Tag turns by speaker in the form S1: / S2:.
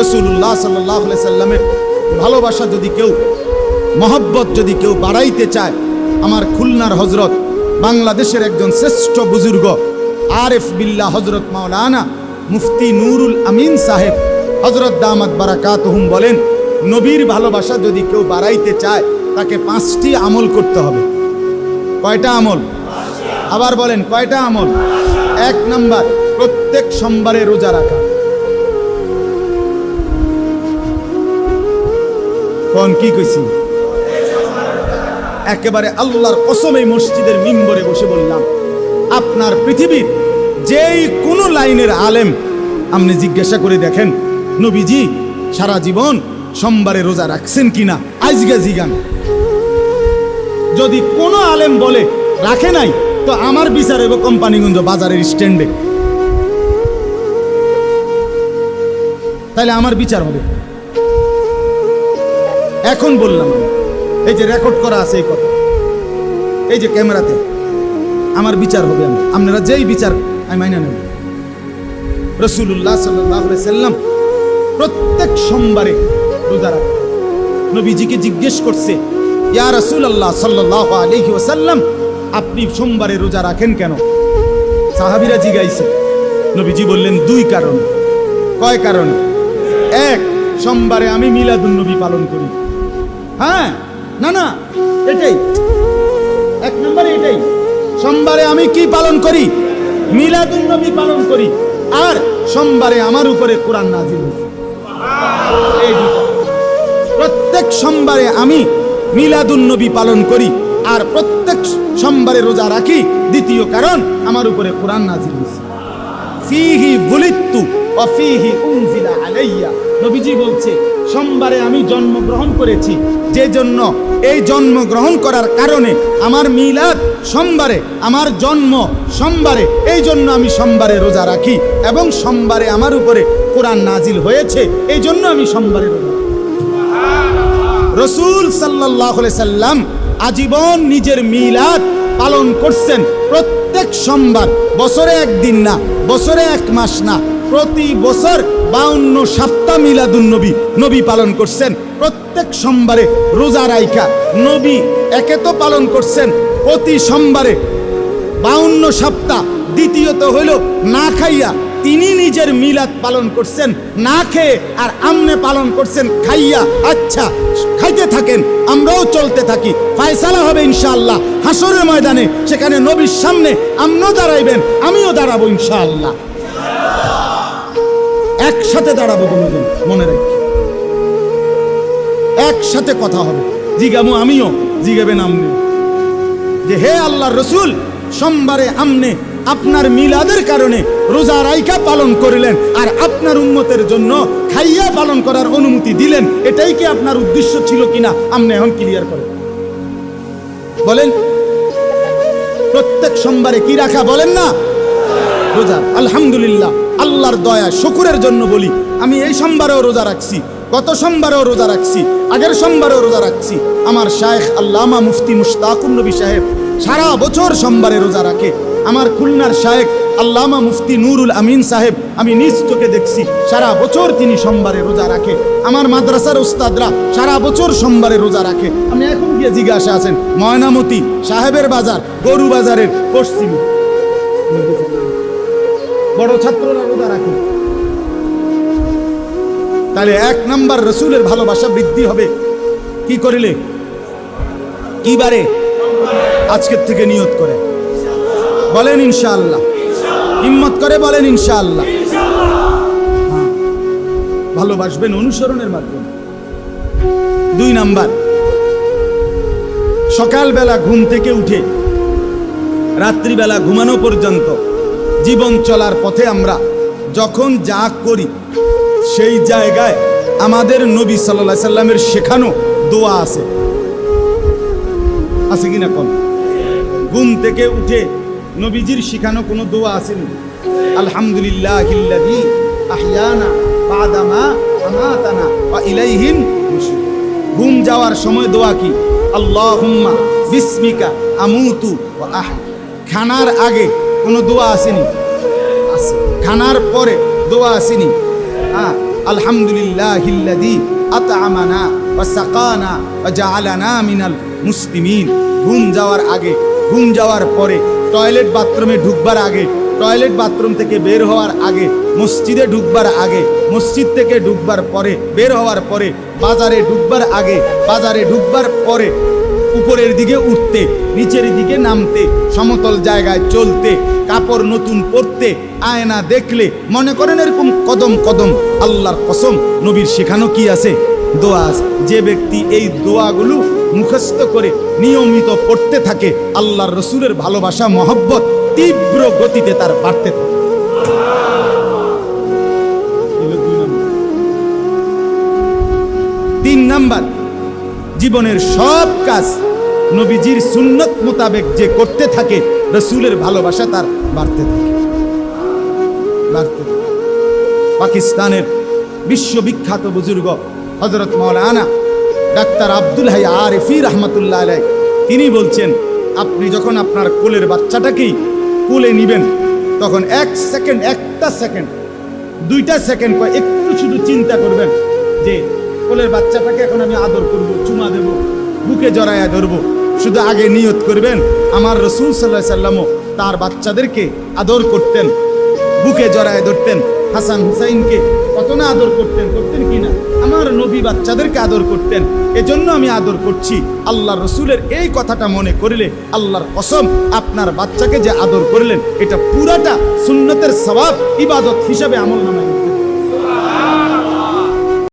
S1: রাসূলুল্লাহ সাল্লাল্লাহু আলাইহি সাল্লামের ভালোবাসা যদি কেউ, মহব্বত যদি কেউ বাড়াইতে চায়, আমার খুলনার হজরত, বাংলাদেশের একজন শ্রেষ্ঠ বুজুর্গ আরেফ বিল্লাহ হজরত মাওলানা মুফতি নুরুল আমিন সাহেব হজরত দামাত বারাকাতুহুম বলেন, নবীর ভালোবাসা যদি কেউ বাড়াইতে চায় তাকে 5টি আমল করতে হবে। কয়টা আমল? আবার বলেন, কয়টা আমল? 1 নাম্বার, প্রত্যেক সোমবারে রোজা রাখা। কোন কি কইছি? একেবারে আল্লাহর কসম এই মসজিদের মিম্বরে বসে বললাম, আপনার পৃথিবীর যেই কোনো লাইনের আলেম আপনি জিজ্ঞাসা করে দেখেন, নবীজি সারা জীবন সোমবারে রোজা রাখছেন কিনা, আজকে জিগান। যদি কোনো আলেম বলে রাখে নাই, তো আমার বিচার হইব কোম্পানিগঞ্জ বাজারের স্ট্যান্ডে, তাহলে আমার বিচার হবে। এখন বললাম, এই যে রেকর্ড করা আছে এই কথা, এই যে ক্যামেরাতে, আমার বিচার হবে। আপনারা যেই বিচার আমি মাইনা নেব। রাসূলুল্লাহ সাল্লাল্লাহু আলাইহি সাল্লাম প্রত্যেক সোমবারে রোজা রাখেন। নবীজিকে জিজ্ঞেস করছে, ইয়া রাসূলুল্লাহ সাল্লাল্লাহু আলাইহি ওয়াসাল্লাম, আপনি সোমবারে রোজা রাখেন কেন? সাহাবীরা জিজ্ঞাসা, নবীজি বললেন 2 কারণ। কয় কারণ? 1, সোমবারে আমি মিলাদুন নবী পালন করি। হ্যাঁ, না এটাই 1 নম্বরে, এটাই। সোমবারে আমি কি পালন করি? মিলাদুন নবী পালন করি। আর সোমবারে আমার উপরে কোরআন নাজিল হয়েছে। এই দুটো। প্রত্যেক সোমবারে আমি মিলাদুন নবী পালন করি আর প্রত্যেক সোমবারে রোজা রাখি। দ্বিতীয় কারণ, আমার উপরে কোরআন নাজিল হয়েছে। ফিহি বুলিতু ওয়া ফিহি উনজিলা আলাইয়া। নবীজি বলছে, সোমবারে আমি জন্মগ্রহণ করেছি, যে জন্য এই জন্মগ্রহণ করার কারণে আমার মিলাদ সোমবারে, আমার জন্ম সোমবারে, এই জন্য আমি সোমবারে রোজা রাখি, এবং সোমবারে আমার উপরে কোরআন নাজিল হয়েছে, এই জন্য আমি সোমবারে রোজা রাখি। রাসূল সাল্লাল্লাহু আলাইহি সাল্লাম আজীবন নিজের মিলাদ পালন করছেন প্রত্যেক সোমবার। বছরে 1 দিন না, বছরে 1 মাস না, প্রতি বছর 52 সপ্তাহ মিলাদুন নবী পালন করছেন। প্রত্যেক সোমবারে রোজা রাইখা নবী একে তো পালন করছেন প্রতি সোমবারে 52 সপ্তাহ, দ্বিতীয়ত হইল না খাইয়া তিনি নিজের মিলাদ পালন করছেন না খেয়ে, আর আমনে পালন করছেন খাইয়া। আচ্ছা, খাইতে থাকেন, আমরাও চলতে থাকি, ফায়সালা হবে ইনশাআল্লাহ হাসরের ময়দানে। সেখানে নবীর সামনে আমরাও দাঁড়াইবেন, আমিও দাঁড়াবো ইনশাআল্লাহ। একসাথে দাঁড়াবো, দুজন মনে রাখি, একসাথে কথা হবে। জিগামু আমিও, জিগাবেন আমনে, যে হে আল্লাহর রাসূল, সোমবারে আমনে আপনার মিলাদের কারণে রোজা রাইখা পালন করিলেন, আর আপনার উম্মতের জন্য খাইয়া পালন করার অনুমতি দিলেন। এটাই কি আপনার উদ্দেশ্য ছিল কিনা? আপনি এখন ক্লিয়ার করেন, বলেন। প্রত্যেক সোমবারে কি রাখা বলেন না? রোজা। আলহামদুলিল্লাহ, আল্লাহর দয়া শুকরের জন্য বলি, আমি এই সোমবারেও রোজা রাখছি, গত সোমবারেও রোজা রাখছি, আগের সোমবারেও রোজা রাখছি। আমার শায়েখ আল্লামা মুফতি মুশতাকুন নবী সাহেব সারা বছর সোমবারে রোজা রাখে। আমার খুলনার শায়েখ আল্লামা মুফতি নুরুল আমিন সাহেব, আমি নিজ চোখে দেখছি, সারা বছর তিনি সোমবারে রোজা রাখে। আমার মাদ্রাসার উস্তাদরা সারা বছর সোমবারে রোজা রাখে। আমি এখন গিয়ে জিজ্ঞাসা আছেন, ময়নামতি সাহেবের বাজার, গরু বাজারের পশ্চিমে বড় ছাত্ররা রোজা রাখে। তাহলে 1 নাম্বার, রসুলের ভালোবাসা বৃদ্ধি হবে কি করিলে? কি বারে? আজকের থেকে নিয়ত করে বলেন ইনশাআল্লাহ, হিম্মত করে বলেন ইনশাআল্লাহ। ভালোবাসবেন অনুসরণের মাধ্যমে। 2 নাম্বার, সকালবেলা ঘুম থেকে উঠে রাত্রিবেলা ঘুমানো পর্যন্ত জীবন চলার পথে আমরা যখন যা করি, সেই জায়গায় আমাদের নবী সাল্লাল্লাহু আলাইহি সাল্লামের শেখানো দোয়া আছে, আছে কিনা কোন? ঘুম থেকে উঠে নবীজির শেখানো কোনো দোয়া আসেনি? আলহামদুলিল্লাহিল্লাযী আহইয়ানা বা'দা মা আমাতানা ওয়া ইলাইহিন নুশুর। ঘুম যাওয়ার সময় দোয়া কি? আল্লাহুম্মা বিসমিকা আমুতু ওয়া আহয়া। খানার আগে কোনো দোয়া আসেনি? আছে। খানার পরে দোয়া আসেনি? আলহামদুলিল্লাহিল্লাযী আত'আমানা ওয়া সাকানা ওয়া জাআলানা মিনাল মুসলিমিন। ঘুম যাওয়ার আগে, ঘুম যাওয়ার পরে, টয়লেট বাথরুমে ঢুকবার আগে, টয়লেট বাথরুম থেকে বের হওয়ার আগে, মসজিদে ঢুকবার আগে, মসজিদ থেকে ঢুকবার পরে, বের হওয়ার পরে, বাজারে ঢুকবার আগে, বাজারে ঢুকবার পরে, উপরের দিকে উঠতে, নিচের দিকে নামতে, সমতল জায়গায় চলতে, কাপড় নতুন পরতে, আয়না দেখলে মনে করেন এরকম কদম কদম, আল্লাহর কসম নবীর শেখানো কি আছে? দোয়া আছে। যে ব্যক্তি এই দোয়াগুলো মুখস্থ করে নিয়মিত পড়তে থাকে, আল্লাহর রসুলের ভালোবাসা মহব্বত তীব্র গতিতে তার বাড়তে থাকে। তিন নাম্বার, জীবনের সব কাজ নবীজির সুন্নত মোতাবেক যে করতে থাকে, রসুলের ভালোবাসা তার বাড়তে থাকে, বাড়তে থাকে। পাকিস্তানের বিশ্ববিখ্যাত বুজুর্গ হযরত মাওলানা ডাক্তার আব্দুল হাই আরিফি রহমতুল্লাহ আলাইহি তিনি বলছেন, আপনি যখন আপনার কোলের বাচ্চাটাকেই কোলে নিবেন, তখন এক সেকেন্ড, একটা সেকেন্ড, দুইটা সেকেন্ড পর একটু শুধু চিন্তা করবেন যে কোলের বাচ্চাটাকে এখন আমি আদর করব, চুমা দেব, বুকে জড়ায়া ধরবো। শুধু আগে নিয়ত করবেন, আমার রসুল সাল্লাল্লাহু আলাইহি ওয়াসাল্লামও তার বাচ্চাদেরকে আদর করতেন, বুকে জড়ায় ধরতেন। হাসান হুসাইনকে কত না আদর করতেন, করতেন কিনা? আমার নবী বাচ্চাদেরকে আদর করতেন, এজন্য আমি আদর করছি। আল্লাহর রসুলের এই কথাটা মনে করলে, আল্লাহর কসম আপনার বাচ্চাকে যে আদর করলেন, এটা পুরাটা সুন্নতের সওয়াব ইবাদত হিসাবে আমল নামায়